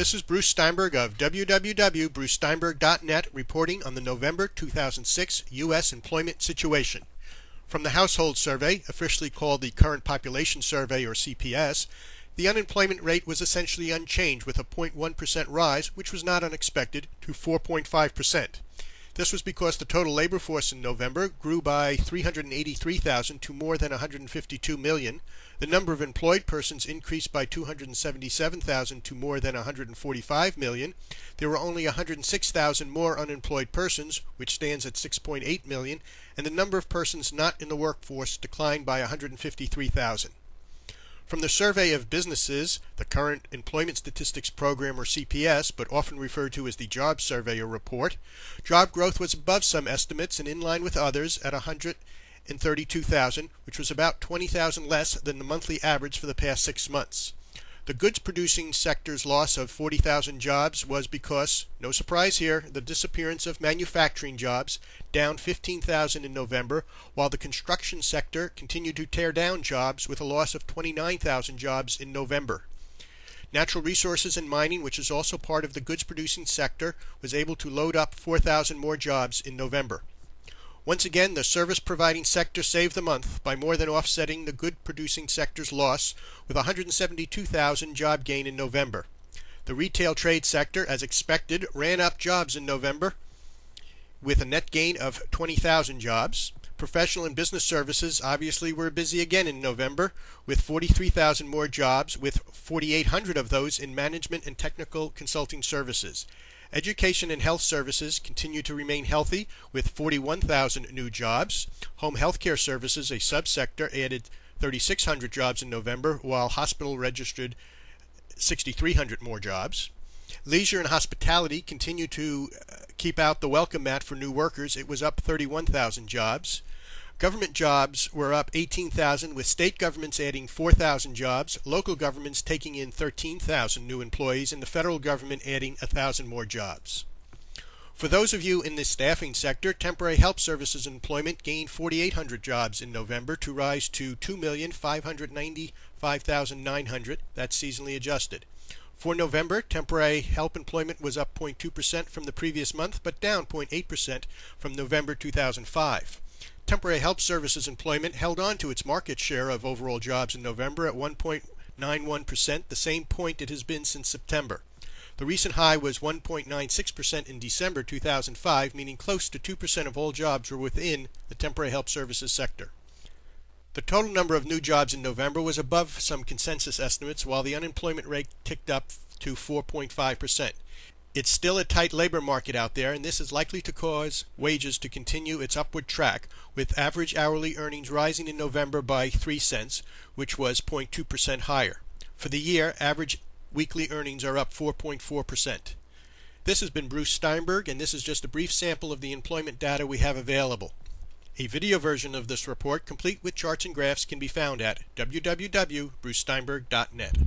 This is Bruce Steinberg of www.brucesteinberg.net reporting on the November 2006 U.S. employment situation. From the Household Survey, officially called the Current Population Survey or CPS, the unemployment rate was essentially unchanged with a 0.1% rise, which was not unexpected, to 4.5%. This was because the total labor force in November grew by 383,000 to more than 152 million. The number of employed persons increased by 277,000 to more than 145 million. There were only 106,000 more unemployed persons, which stands at 6.8 million, and the number of persons not in the workforce declined by 153,000. From the Survey of Businesses, the Current Employment Statistics Program or CPS, but often referred to as the Job Survey or Report, job growth was above some estimates and in line with others at 132,000, which was about 20,000 less than the monthly average for the past 6 months. The goods-producing sector's loss of 40,000 jobs was because, no surprise here, the disappearance of manufacturing jobs, down 15,000 in November, while the construction sector continued to tear down jobs with a loss of 29,000 jobs in November. Natural resources and mining, which is also part of the goods-producing sector, was able to load up 4,000 more jobs in November. Once again, the service-providing sector saved the month by more than offsetting the good-producing sector's loss with 172,000 job gain in November. The retail trade sector, as expected, ran up jobs in November with a net gain of 20,000 jobs. Professional and business services obviously were busy again in November with 43,000 more jobs, with 4,800 of those in management and technical consulting services. Education and health services continue to remain healthy with 41,000 new jobs. Home health care services, a subsector, added 3,600 jobs in November, while hospital registered 6,300 more jobs. Leisure and hospitality continue to keep out the welcome mat for new workers. It was up 31,000 jobs. Government jobs were up 18,000, with state governments adding 4,000 jobs, local governments taking in 13,000 new employees, and the federal government adding 1,000 more jobs. For those of you in the staffing sector, temporary help services employment gained 4,800 jobs in November to rise to 2,595,900. That's seasonally adjusted. For November, temporary help employment was up 0.2% from the previous month, but down 0.8% from November 2005. Temporary help services employment held on to its market share of overall jobs in November at 1.91%, the same point it has been since September. The recent high was 1.96% in December 2005, meaning close to 2% of all jobs were within the temporary help services sector. The total number of new jobs in November was above some consensus estimates, while the unemployment rate ticked up to 4.5%. It's still a tight labor market out there, and this is likely to cause wages to continue its upward track, with average hourly earnings rising in November by 3 cents, which was 0.2% higher. For the year, average weekly earnings are up 4.4%. This has been Bruce Steinberg, and this is just a brief sample of the employment data we have available. A video version of this report, complete with charts and graphs, can be found at www.brucesteinberg.net.